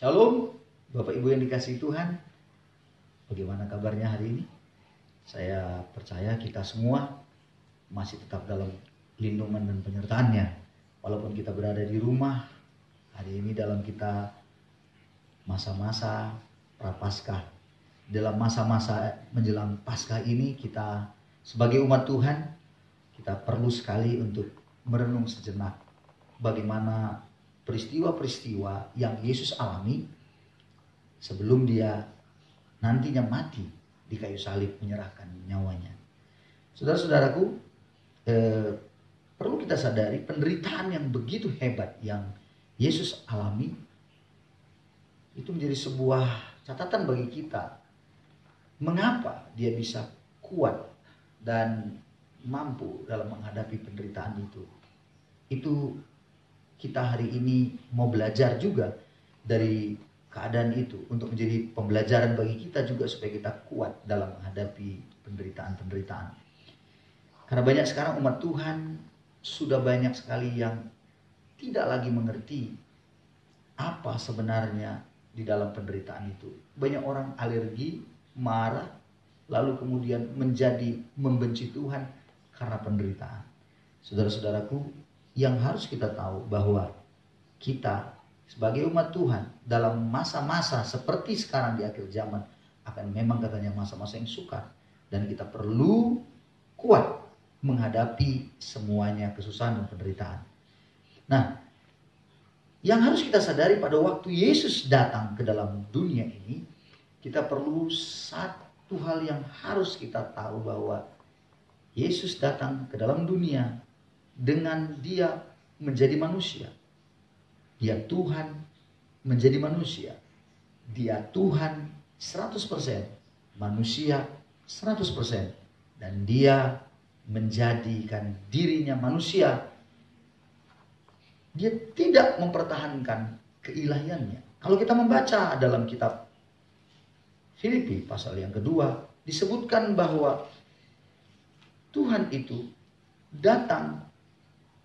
Shalom, Bapak Ibu yang dikasihi Tuhan. Bagaimana kabarnya hari ini? Saya percaya kita semua masih tetap dalam lindungan dan penyertaan-Nya. Walaupun kita berada di rumah, hari ini dalam kita masa-masa Prapaskah. Dalam masa-masa menjelang Paskah ini, kita sebagai umat Tuhan, kita perlu sekali untuk merenung sejenak bagaimana peristiwa-peristiwa yang Yesus alami sebelum dia nantinya mati di kayu salib menyerahkan nyawanya. Saudara-saudaraku, perlu kita sadari penderitaan yang begitu hebat yang Yesus alami itu menjadi sebuah catatan bagi kita. Mengapa dia bisa kuat dan mampu dalam menghadapi penderitaan itu. Itu kita hari ini mau belajar juga dari keadaan itu untuk menjadi pembelajaran bagi kita juga supaya kita kuat dalam menghadapi penderitaan-penderitaan. Karena banyak sekarang umat Tuhan sudah banyak sekali yang tidak lagi mengerti apa sebenarnya di dalam penderitaan itu. Banyak orang alergi, marah, lalu kemudian menjadi membenci Tuhan karena penderitaan. Saudara-saudaraku, yang harus kita tahu bahwa kita sebagai umat Tuhan dalam masa-masa seperti sekarang di akhir zaman akan memang katanya masa-masa yang sukar. Dan kita perlu kuat menghadapi semuanya kesusahan dan penderitaan. Nah, yang harus kita sadari pada waktu Yesus datang ke dalam dunia ini, kita perlu satu hal yang harus kita tahu bahwa Yesus datang ke dalam dunia dengan dia menjadi manusia. Dia Tuhan menjadi manusia. Dia Tuhan 100%, manusia 100%. Dan dia menjadikan dirinya manusia. Dia tidak mempertahankan keilahiannya. Kalau kita membaca dalam kitab Filipi pasal yang kedua, disebutkan bahwa Tuhan itu datang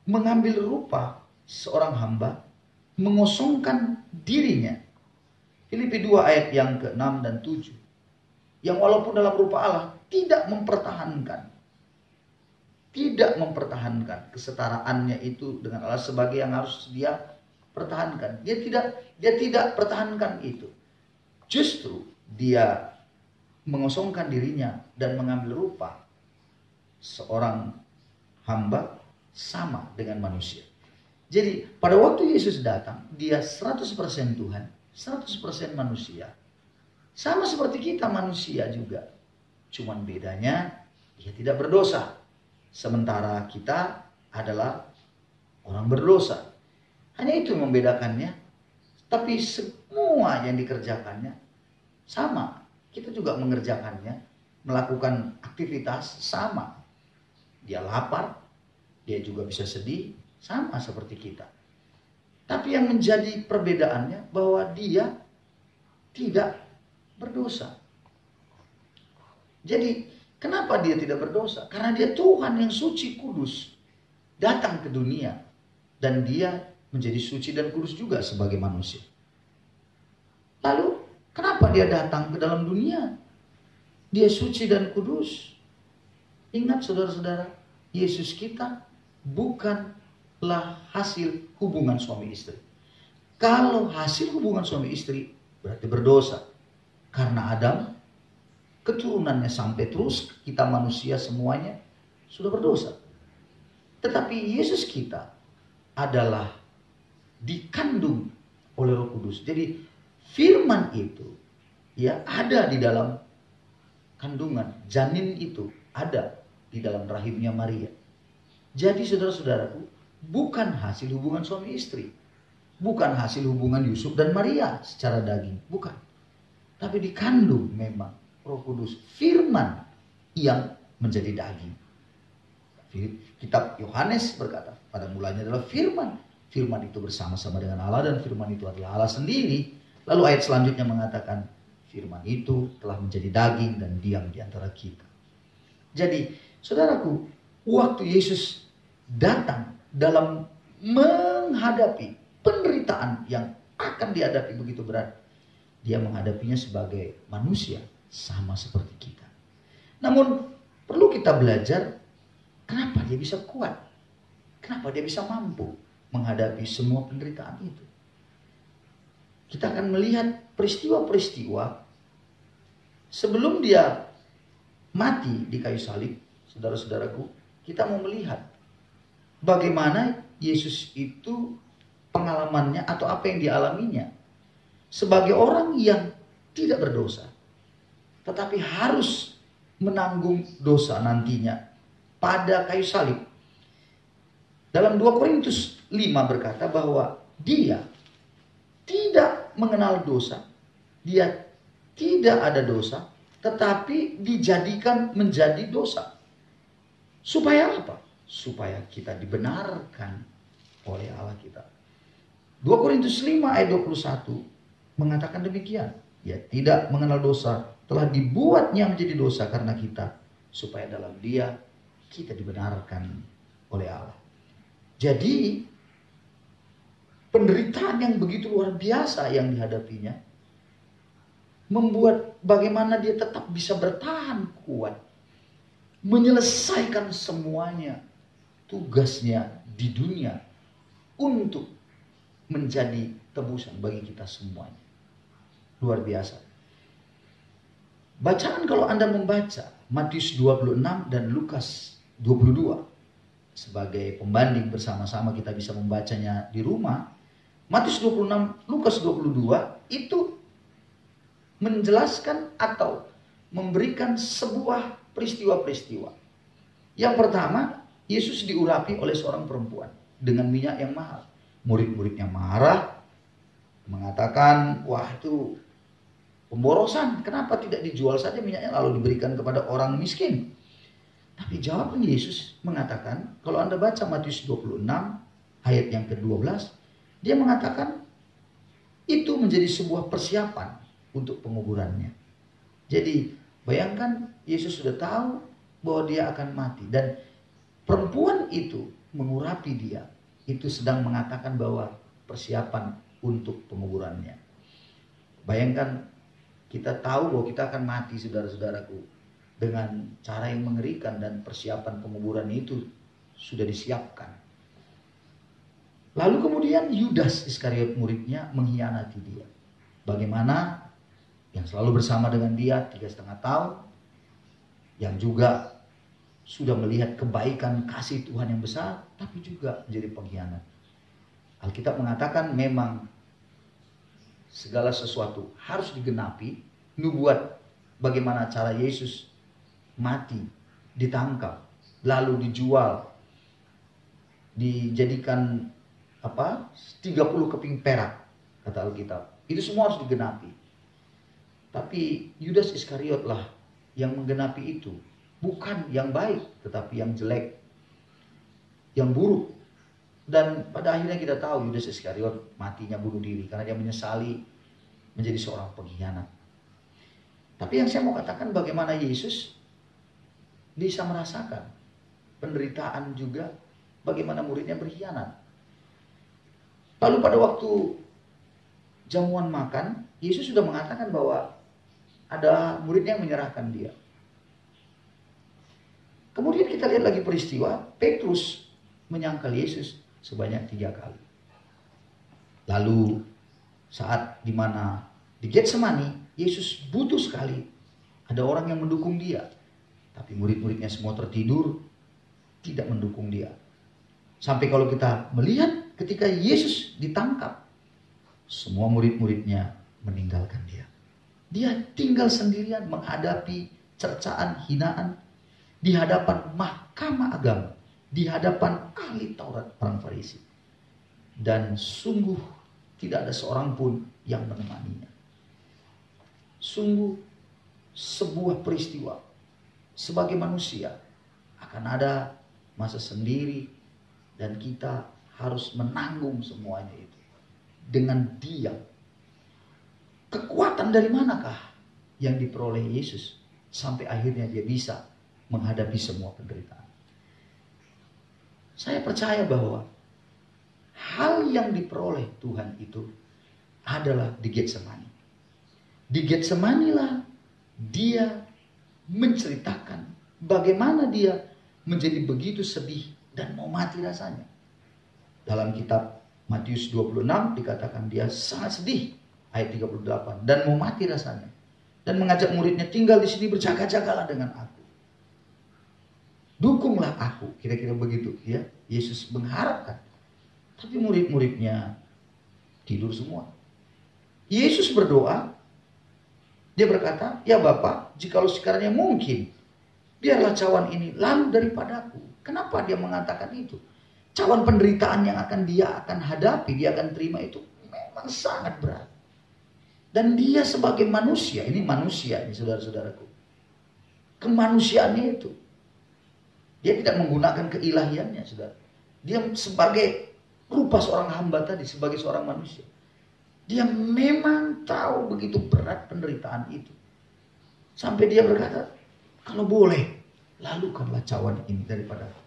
mengambil rupa seorang hamba, mengosongkan dirinya. Filipi 2 ayat yang ke-6 dan 7. Yang walaupun dalam rupa Allah tidak mempertahankan kesetaraannya itu dengan Allah sebagai yang harus dia pertahankan. Dia tidak pertahankan itu. Justru dia mengosongkan dirinya dan mengambil rupa seorang hamba sama dengan manusia. Jadi pada waktu Yesus datang, dia 100% Tuhan, 100% manusia. Sama seperti kita manusia juga. Cuman bedanya dia tidak berdosa. Sementara kita adalah orang berdosa. Hanya itu yang membedakannya. Tapi semua yang dikerjakannya sama. Kita juga mengerjakannya, melakukan aktivitas sama. Dia lapar, dia juga bisa sedih, sama seperti kita. Tapi yang menjadi perbedaannya bahwa dia tidak berdosa. Jadi kenapa dia tidak berdosa? Karena dia Tuhan yang suci kudus. Datang ke dunia. Dan dia menjadi suci dan kudus juga sebagai manusia. Lalu kenapa dia datang ke dalam dunia? Dia suci dan kudus. Ingat saudara-saudara, Yesus kita bukanlah hasil hubungan suami istri. Kalau hasil hubungan suami istri berarti berdosa. Karena Adam, keturunannya sampai terus kita manusia semuanya sudah berdosa. Tetapi Yesus kita adalah dikandung oleh Roh Kudus. Jadi firman itu ya ada di dalam kandungan, janin itu ada di dalam rahimnya Maria. Jadi saudara-saudaraku, bukan hasil hubungan suami istri. Bukan hasil hubungan Yusuf dan Maria secara daging. Bukan. Tapi dikandung memang Roh Kudus. Firman yang menjadi daging. Kitab Yohanes berkata, pada mulanya adalah firman. Firman itu bersama-sama dengan Allah dan firman itu adalah Allah sendiri. Lalu ayat selanjutnya mengatakan, firman itu telah menjadi daging dan diam di antara kita. Jadi, saudaraku, waktu Yesus datang dalam menghadapi penderitaan yang akan dihadapi begitu berat. Dia menghadapinya sebagai manusia, sama seperti kita. Namun perlu kita belajar, kenapa dia bisa kuat? Kenapa dia bisa mampu menghadapi semua penderitaan itu? Kita akan melihat peristiwa-peristiwa sebelum dia mati di kayu salib, saudara-saudaraku. Kita mau melihat bagaimana Yesus itu pengalamannya atau apa yang dialaminya sebagai orang yang tidak berdosa, tetapi harus menanggung dosa nantinya pada kayu salib. Dalam 2 Korintus 5 berkata bahwa dia tidak mengenal dosa, dia tidak ada dosa, tetapi dijadikan menjadi dosa. Supaya apa? Supaya kita dibenarkan oleh Allah kita. 2 Korintus 5 ayat 21 mengatakan demikian. Dia tidak mengenal dosa, telah dibuatnya menjadi dosa karena kita, supaya dalam dia kita dibenarkan oleh Allah. Jadi penderitaan yang begitu luar biasa yang dihadapinya membuat bagaimana dia tetap bisa bertahan kuat, menyelesaikan semuanya tugasnya di dunia untuk menjadi tebusan bagi kita semuanya. Luar biasa. Bacaan kalau Anda membaca Matius 26 dan Lukas 22 sebagai pembanding bersama-sama, kita bisa membacanya di rumah. Matius 26, Lukas 22 itu menjelaskan atau memberikan sebuah peristiwa-peristiwa. Yang pertama, Yesus diurapi oleh seorang perempuan dengan minyak yang mahal. Murid-muridnya marah, mengatakan, wah itu pemborosan, kenapa tidak dijual saja minyaknya lalu diberikan kepada orang miskin? Tapi jawaban Yesus mengatakan, kalau Anda baca Matius 26 ayat yang ke-12, dia mengatakan itu menjadi sebuah persiapan untuk penguburannya. Jadi bayangkan, Yesus sudah tahu bahwa dia akan mati, dan perempuan itu mengurapi dia. Itu sedang mengatakan bahwa persiapan untuk penguburannya. Bayangkan, kita tahu bahwa kita akan mati, saudara-saudaraku, dengan cara yang mengerikan, dan persiapan penguburan itu sudah disiapkan. Lalu kemudian Yudas Iskariot, muridnya, mengkhianati dia. Bagaimana yang selalu bersama dengan dia 3,5 tahun, yang juga sudah melihat kebaikan kasih Tuhan yang besar, tapi juga menjadi pengkhianat. Alkitab mengatakan memang segala sesuatu harus digenapi. Nubuat bagaimana cara Yesus mati, ditangkap, lalu dijual, dijadikan 30 keping perak, kata Alkitab. Itu semua harus digenapi. Tapi Yudas Iskariot lah yang menggenapi itu. Bukan yang baik, tetapi yang jelek, yang buruk. Dan pada akhirnya kita tahu Yudas Iskariot matinya bunuh diri karena dia menyesali menjadi seorang pengkhianat. Tapi yang saya mau katakan, bagaimana Yesus bisa merasakan penderitaan juga, bagaimana muridnya berkhianat. Lalu pada waktu jamuan makan, Yesus sudah mengatakan bahwa ada muridnya yang menyerahkan dia. Kemudian kita lihat lagi peristiwa, Petrus menyangkal Yesus sebanyak 3 kali. Lalu saat dimana di Getsemani, Yesus butuh sekali ada orang yang mendukung dia. Tapi murid-muridnya semua tertidur, tidak mendukung dia. Sampai kalau kita melihat ketika Yesus ditangkap, semua murid-muridnya meninggalkan dia. Dia tinggal sendirian menghadapi cercaan, hinaan, di hadapan mahkamah agama, di hadapan ahli Taurat, orang Farisi. Dan sungguh tidak ada seorang pun yang menemaninya. Sungguh sebuah peristiwa, sebagai manusia akan ada masa sendiri, dan kita harus menanggung semuanya itu dengan diam. Kekuatan dari manakah yang diperoleh Yesus sampai akhirnya dia bisa menghadapi semua penderitaan? Saya percaya bahwa hal yang diperoleh Tuhan itu adalah di Getsemani. Di Getsemani lah dia menceritakan bagaimana dia menjadi begitu sedih dan mau mati rasanya. Dalam kitab Matius 26 dikatakan dia sangat sedih, ayat 38, dan mau mati rasanya. Dan mengajak muridnya, tinggal di sini berjaga-jagalah dengan aku. Dukunglah aku, kira-kira begitu ya. Yesus mengharapkan. Tapi murid-muridnya tidur semua. Yesus berdoa, dia berkata, ya Bapa, jikalau sekiranya mungkin, biarlah cawan ini lalu daripadaku. Kenapa dia mengatakan itu? Cawan penderitaan yang dia akan hadapi, dia akan terima itu memang sangat berat. Dan dia sebagai manusia, ini manusia ini saudara-saudaraku. Kemanusiaannya itu. Dia tidak menggunakan keilahiannya, saudara. Dia sebagai rupa seorang hamba tadi, sebagai seorang manusia. Dia memang tahu begitu berat penderitaan itu. Sampai dia berkata, kalau boleh, lalukanlah cawan ini daripada aku.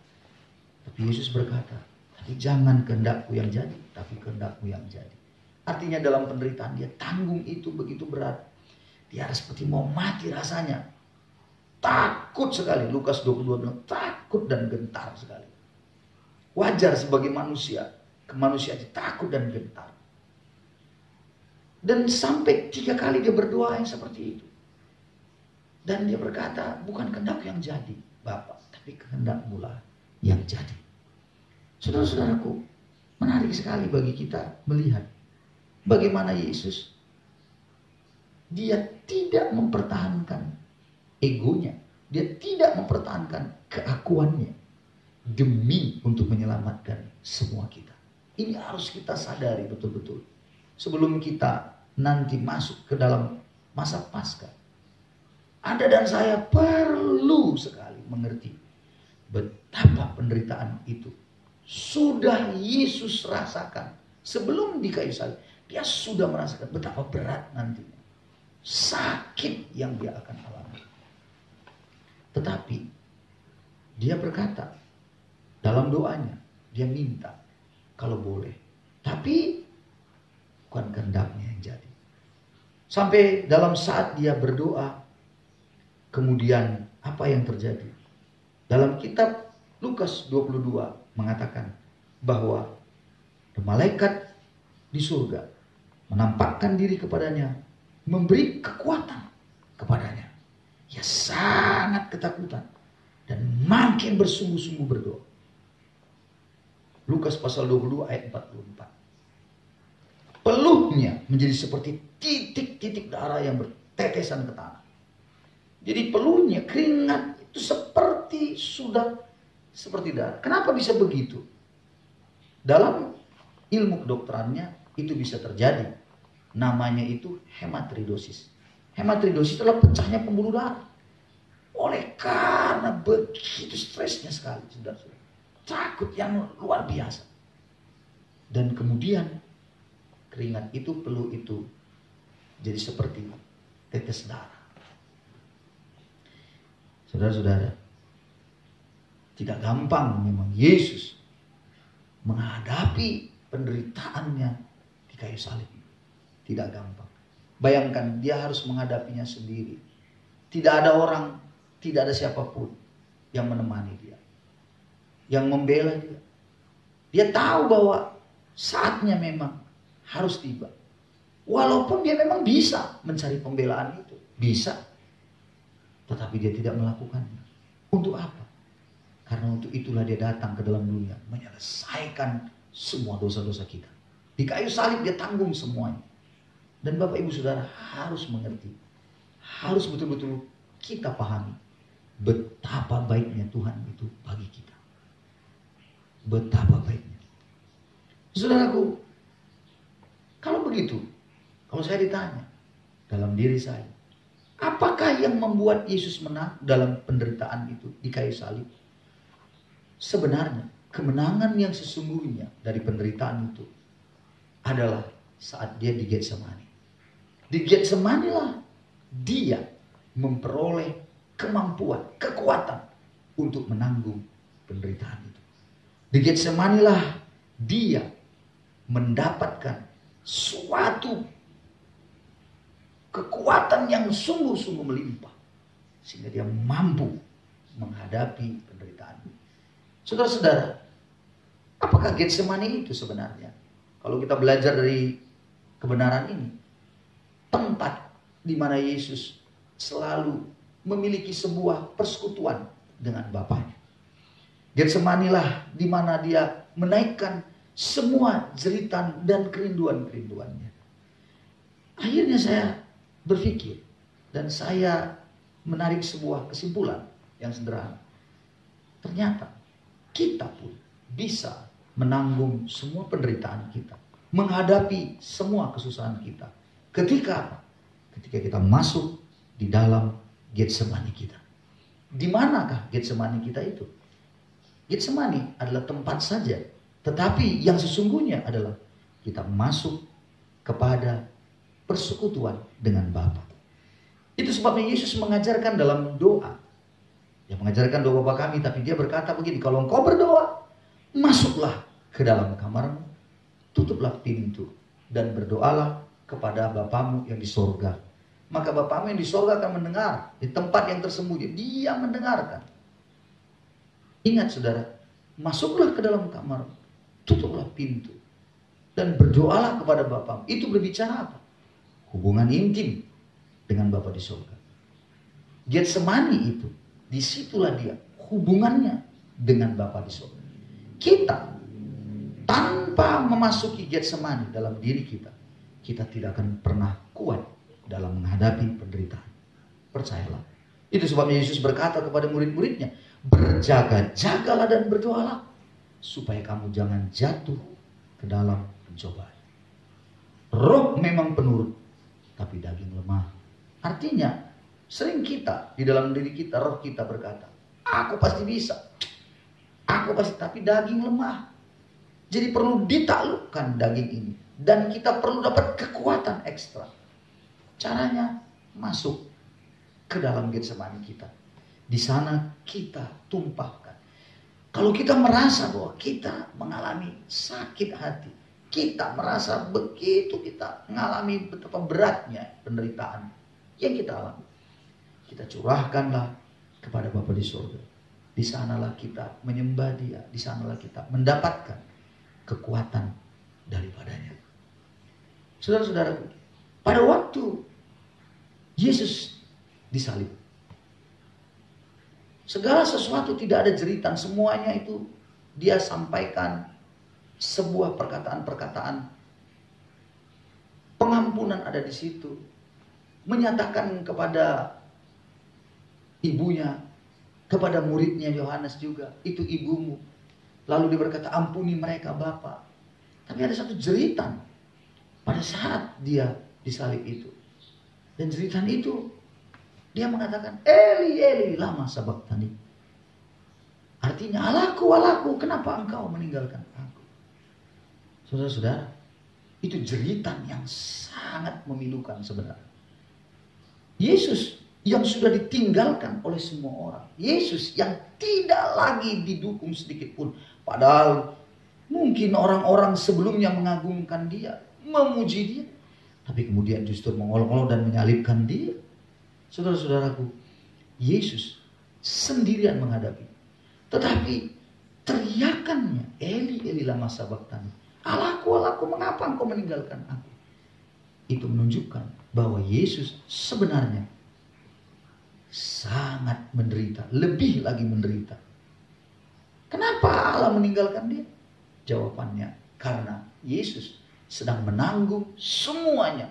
Tapi Yesus berkata, tapi jangan kehendakku yang jadi, tapi kehendakmu yang jadi. Artinya dalam penderitaan dia tanggung itu begitu berat. Dia seperti mau mati rasanya. Takut sekali. Lukas 22 bilang takut dan gentar sekali. Wajar sebagai manusia. Kemanusiaan takut dan gentar. Dan sampai 3 kali dia berdoa yang seperti itu. Dan dia berkata, bukan kehendak yang jadi Bapa, tapi kehendakmu lah yang jadi. Saudara-saudaraku, menarik sekali bagi kita melihat bagaimana Yesus, dia tidak mempertahankan egonya, dia tidak mempertahankan keakuannya demi untuk menyelamatkan semua kita. Ini harus kita sadari betul-betul sebelum kita nanti masuk ke dalam masa Paskah. Anda dan saya perlu sekali mengerti betapa penderitaan itu sudah Yesus rasakan sebelum di kayu salib. Dia sudah merasakan betapa berat nantinya. Sakit yang dia akan alami. Tetapi dia berkata dalam doanya, dia minta kalau boleh. Tapi bukan kehendaknya yang jadi. Sampai dalam saat dia berdoa, kemudian apa yang terjadi? Dalam kitab Lukas 22 mengatakan bahwa malaikat di surga menampakkan diri kepadanya, memberi kekuatan kepadanya. Ia sangat ketakutan dan makin bersungguh-sungguh berdoa. Lukas pasal 22 ayat 44. Peluhnya menjadi seperti titik-titik darah yang bertetesan ke tanah. Jadi peluhnya, keringat itu seperti darah. Kenapa bisa begitu? Dalam ilmu kedokterannya itu bisa terjadi. Namanya itu hematridosis. Hematridosis adalah pecahnya pembuluh darah. Oleh karena begitu stresnya sekali, saudara-saudara. Takut yang luar biasa. Dan kemudian keringat itu, peluh itu jadi seperti tetes darah. Saudara-saudara, tidak gampang memang Yesus menghadapi penderitaannya di kayu salib. Tidak gampang. Bayangkan dia harus menghadapinya sendiri. Tidak ada orang, tidak ada siapapun yang menemani dia, yang membela dia. Dia tahu bahwa saatnya memang harus tiba. Walaupun dia memang bisa mencari pembelaan itu. Bisa. Tetapi dia tidak melakukannya. Untuk apa? Karena untuk itulah dia datang ke dalam dunia. Menyelesaikan semua dosa-dosa kita. Di kayu salib dia tanggung semuanya. Dan Bapak Ibu Saudara harus mengerti. Harus betul-betul kita pahami. Betapa baiknya Tuhan itu bagi kita. Betapa baiknya. Saudaraku, kalau begitu, kalau saya ditanya dalam diri saya, apakah yang membuat Yesus menang dalam penderitaan itu di kayu salib? Sebenarnya kemenangan yang sesungguhnya dari penderitaan itu adalah saat dia di Getsemani. Di Getsemani lah dia memperoleh kemampuan, kekuatan untuk menanggung penderitaan itu. Di Getsemani lah dia mendapatkan suatu kekuatan yang sungguh-sungguh melimpah, sehingga dia mampu menghadapi penderitaan. Saudara-saudara, apakah Getsemani itu sebenarnya? Kalau kita belajar dari kebenaran ini, tempat di mana Yesus selalu memiliki sebuah persekutuan dengan Bapaknya. Getsemanilah di mana dia menaikkan semua jeritan dan kerinduan-kerinduannya. Akhirnya saya berpikir dan saya menarik sebuah kesimpulan yang sederhana. Ternyata kita pun bisa menanggung semua penderitaan kita, menghadapi semua kesusahan kita. Ketika apa? Ketika kita masuk di dalam Getsemani kita. Di manakah Getsemani kita itu? Getsemani adalah tempat saja, tetapi yang sesungguhnya adalah kita masuk kepada persekutuan dengan Bapa. Itu sebabnya Yesus mengajarkan dalam doa. Dia mengajarkan doa Bapa kami, tapi dia berkata begini, kalau engkau berdoa, masuklah ke dalam kamarmu, tutuplah pintu, dan berdoalah kepada Bapamu yang di sorga. Maka Bapamu yang di sorga akan mendengar. Di tempat yang tersembunyi, dia mendengarkan. Ingat saudara, masuklah ke dalam kamar, tutuplah pintu, dan berdoalah kepada Bapamu. Itu berbicara apa? Hubungan intim dengan Bapa di sorga. Getsemani itu, disitulah dia hubungannya dengan Bapa di sorga. Kita tanpa memasuki Getsemani dalam diri kita, kita tidak akan pernah kuat dalam menghadapi penderitaan. Percayalah. Itu sebabnya Yesus berkata kepada murid-muridnya, berjaga-jagalah dan berdoalah supaya kamu jangan jatuh ke dalam pencobaan. Roh memang penurut, tapi daging lemah. Artinya, sering kita di dalam diri kita, roh kita berkata, aku pasti bisa, aku pasti, tapi daging lemah. Jadi perlu ditaklukkan daging ini, dan kita perlu dapat kekuatan ekstra. Caranya masuk ke dalam Getsemani kita. Di sana kita tumpahkan. Kalau kita merasa bahwa kita mengalami sakit hati, kita merasa begitu kita mengalami betapa beratnya penderitaan yang kita alami, kita curahkanlah kepada Bapa di surga. Di sanalah kita menyembah Dia, di sanalah kita mendapatkan kekuatan daripadanya. Saudara-saudara, pada waktu Yesus disalib, segala sesuatu tidak ada jeritan, semuanya itu dia sampaikan sebuah perkataan-perkataan pengampunan ada di situ, menyatakan kepada ibunya, kepada muridnya Yohanes juga, itu ibumu. Lalu dia berkata, ampuni mereka Bapa. Tapi ada satu jeritan pada saat dia disalib itu. Dan jeritan itu, dia mengatakan, Eli, Eli, lama sabachthani. Artinya, Allahku, Allahku, kenapa engkau meninggalkan aku? Saudara-saudara, itu jeritan yang sangat memilukan sebenarnya. Yesus yang sudah ditinggalkan oleh semua orang. Yesus yang tidak lagi didukung sedikit pun. Padahal mungkin orang-orang sebelumnya mengagungkan dia, memuji dia. Tapi kemudian justru mengolok-olok dan menyalibkan dia. Saudara-saudaraku, Yesus sendirian menghadapi. Tetapi teriakannya, Eli, Eli lama sabachthani. Allahku, Allahku, mengapa engkau meninggalkan aku? Itu menunjukkan bahwa Yesus sebenarnya sangat menderita, lebih lagi menderita. Kenapa Allah meninggalkan dia? Jawabannya, karena Yesus sedang menanggung semuanya,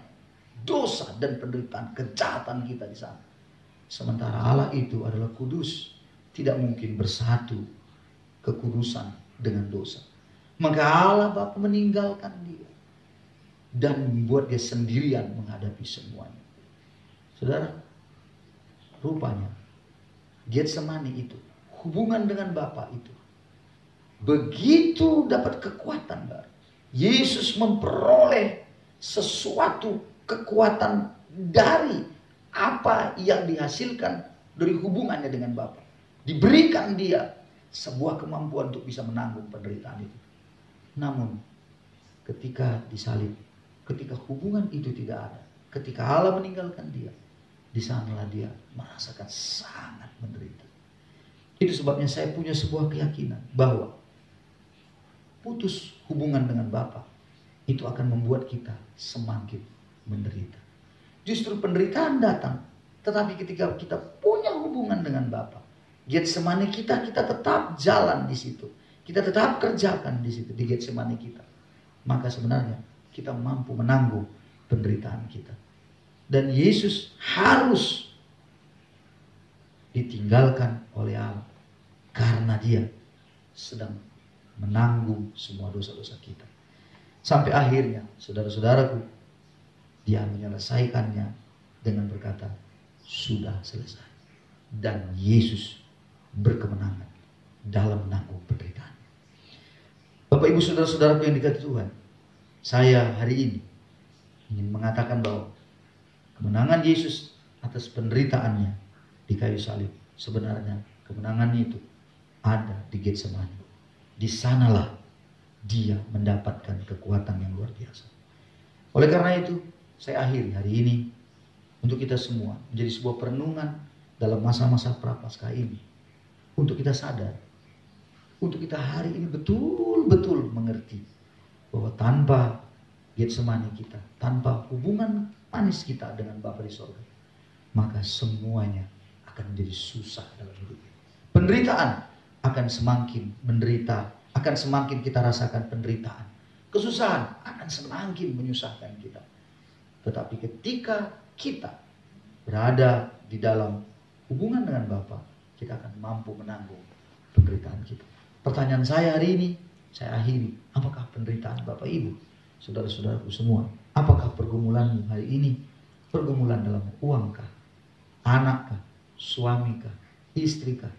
dosa dan penderitaan, kejahatan kita di sana. Sementara Allah itu adalah kudus, tidak mungkin bersatu kekudusan dengan dosa. Maka Allah Bapa meninggalkan dia dan membuat dia sendirian menghadapi semuanya. Saudara, rupanya Getsemani itu, hubungan dengan Bapa itu, begitu dapat kekuatan baru. Yesus memperoleh sesuatu kekuatan dari apa yang dihasilkan dari hubungannya dengan Bapa. Diberikan dia sebuah kemampuan untuk bisa menanggung penderitaan itu. Namun ketika disalib, ketika hubungan itu tidak ada, ketika Allah meninggalkan dia, di sanalah dia merasakan sangat menderita. Itu sebabnya saya punya sebuah keyakinan bahwa putus hubungan dengan Bapa itu akan membuat kita semakin menderita. Justru penderitaan datang, tetapi ketika kita punya hubungan dengan Bapa, Getsemani kita tetap jalan di situ. Kita tetap kerjakan di situ, di Getsemani kita. Maka sebenarnya kita mampu menanggung penderitaan kita. Dan Yesus harus ditinggalkan oleh Allah karena dia sedang menanggung semua dosa-dosa kita. Sampai akhirnya, saudara-saudaraku, dia menyelesaikannya dengan berkata, sudah selesai. Dan Yesus berkemenangan dalam menanggung penderitaan. Bapak ibu saudara-saudaraku yang dikasihi Tuhan, saya hari ini ingin mengatakan bahwa kemenangan Yesus atas penderitaannya di kayu salib, sebenarnya kemenangan itu ada di Getsemani. Di sanalah dia mendapatkan kekuatan yang luar biasa. Oleh karena itu, saya akhiri hari ini untuk kita semua menjadi sebuah perenungan dalam masa-masa prapaskah ini. Untuk kita sadar, untuk kita hari ini betul-betul mengerti bahwa tanpa Getsemani kita, tanpa hubungan manis kita dengan Bapa di sorga, maka semuanya akan menjadi susah dalam hidup ini. Penderitaan akan semakin menderita, akan semakin kita rasakan penderitaan. Kesusahan akan semakin menyusahkan kita. Tetapi ketika kita berada di dalam hubungan dengan Bapa, kita akan mampu menanggung penderitaan kita. Pertanyaan saya hari ini, saya akhiri, apakah penderitaan Bapak Ibu, saudara-saudaraku semua, apakah pergumulanmu hari ini, pergumulan dalam uangkah, anakkah, suamikah, istrikah,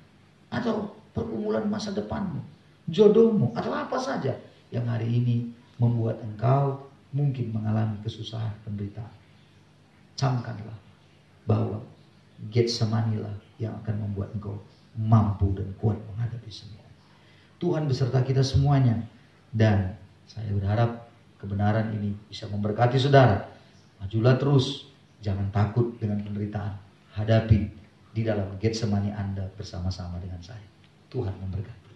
atau pergumulan masa depanmu, jodohmu, atau apa saja yang hari ini membuat engkau mungkin mengalami kesusahan, penderitaan. Camkanlah bahwa Getsemani lah yang akan membuat engkau mampu dan kuat menghadapi semua. Tuhan beserta kita semuanya, dan saya berharap kebenaran ini bisa memberkati saudara. Majulah terus, jangan takut dengan penderitaan. Hadapi di dalam Getsemani Anda bersama-sama dengan saya. Tuhan memberkati.